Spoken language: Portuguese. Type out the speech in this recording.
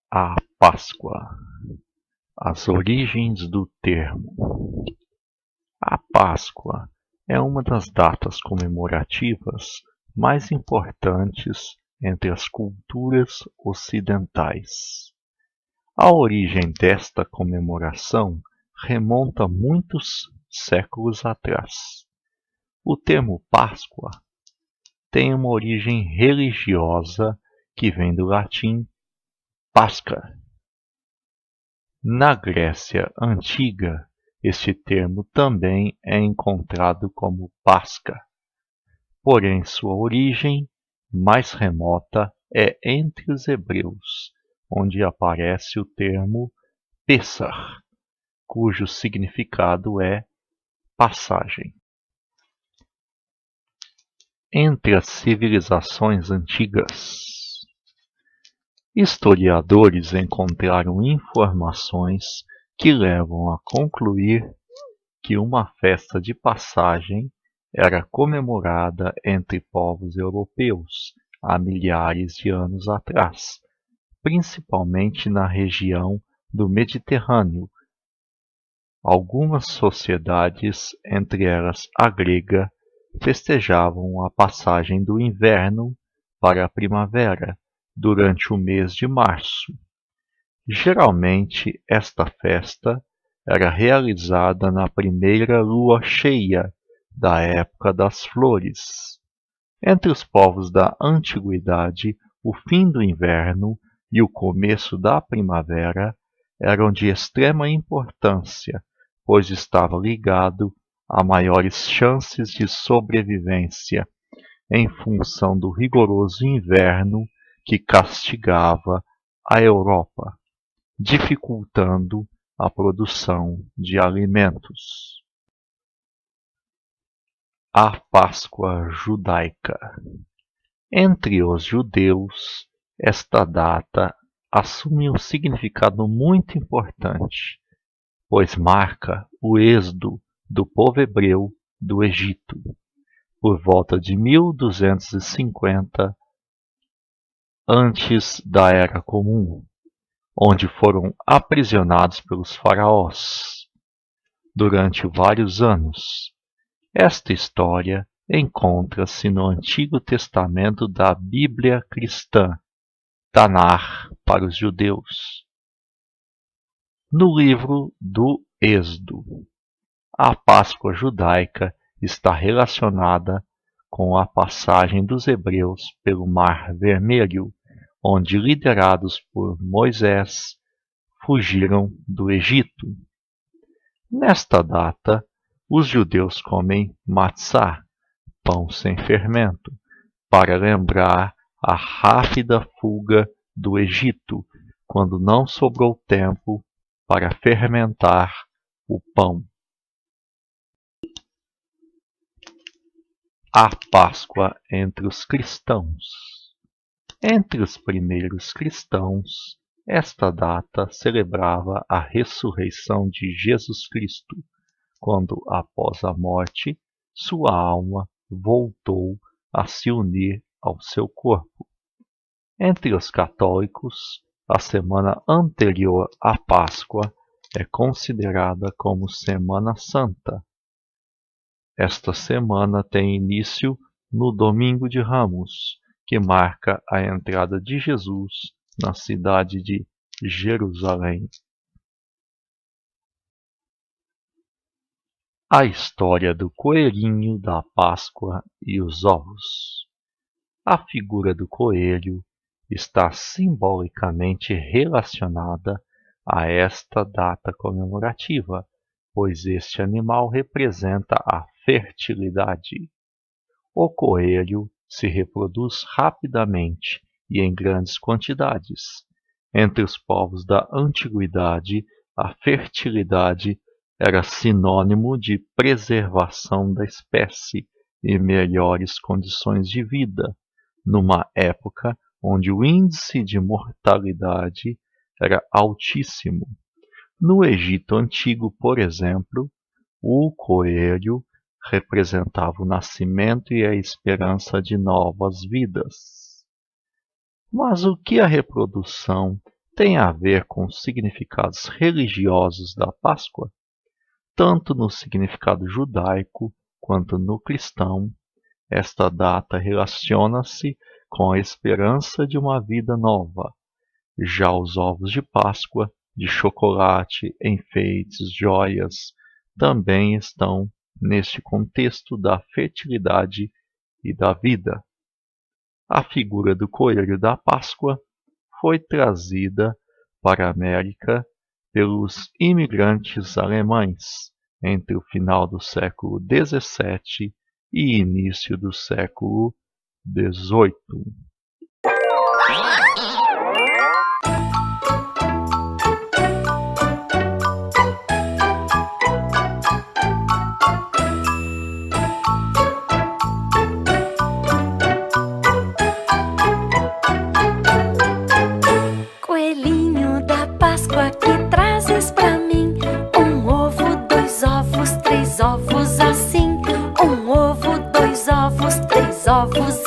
A Páscoa. As origens do termo. A Páscoa é uma das datas comemorativas mais importantes entre as culturas ocidentais. A origem desta comemoração remonta muitos séculos atrás. O termo Páscoa tem uma origem religiosa que vem do latim Pascha. Na Grécia Antiga, este termo também é encontrado como Pásca, porém sua origem mais remota é entre os hebreus, onde aparece o termo Pessach, cujo significado é passagem. Entre as civilizações antigas, historiadores encontraram informações que levam a concluir que uma festa de passagem era comemorada entre povos europeus há milhares de anos atrás, principalmente na região do Mediterrâneo. Algumas sociedades, entre elas a grega, festejavam a passagem do inverno para a primavera durante o mês de março. Geralmente, esta festa era realizada na primeira lua cheia da época das flores. Entre os povos da antiguidade, o fim do inverno e o começo da primavera eram de extrema importância, pois estava ligado a maiores chances de sobrevivência em função do rigoroso inverno que castigava a Europa, dificultando a produção de alimentos. A Páscoa judaica. Entre os judeus, esta data assume um significado muito importante, pois marca o êxodo do povo hebreu do Egito, por volta de 1250 antes da Era Comum, onde foram aprisionados pelos faraós durante vários anos. Esta história encontra-se no Antigo Testamento da Bíblia cristã, Tanar para os judeus. No livro do Êxodo, a Páscoa judaica está relacionada com a passagem dos hebreus pelo Mar Vermelho, onde, liderados por Moisés, fugiram do Egito. Nesta data, os judeus comem matzá, pão sem fermento, para lembrar a rápida fuga do Egito, quando não sobrou tempo para fermentar o pão. A Páscoa entre os cristãos. Entre os primeiros cristãos, esta data celebrava a ressurreição de Jesus Cristo, quando, após a morte, sua alma voltou a se unir ao seu corpo. Entre os católicos, a semana anterior à Páscoa é considerada como Semana Santa. Esta semana tem início no Domingo de Ramos, que marca a entrada de Jesus na cidade de Jerusalém. A história do coelhinho da Páscoa e os ovos. A figura do coelho está simbolicamente relacionada a esta data comemorativa, pois este animal representa a fertilidade. O coelho se reproduz rapidamente e em grandes quantidades. Entre os povos da antiguidade, a fertilidade era sinônimo de preservação da espécie e melhores condições de vida, numa época onde o índice de mortalidade era altíssimo. No Egito Antigo, por exemplo, o coelho representava o nascimento e a esperança de novas vidas. Mas o que a reprodução tem a ver com os significados religiosos da Páscoa. Tanto no significado judaico quanto no cristão, esta data relaciona-se com a esperança de uma vida nova. Já os ovos de Páscoa, de chocolate, enfeites, joias, também estão neste contexto da fertilidade e da vida. A figura do coelho da Páscoa foi trazida para a América pelos imigrantes alemães entre o final do século XVII e início do século XVIII. Coelhinho da Páscoa, que trazes pra mim? Um ovo, 2 ovos, 3 ovos assim. Um ovo, 2 ovos, 3 ovos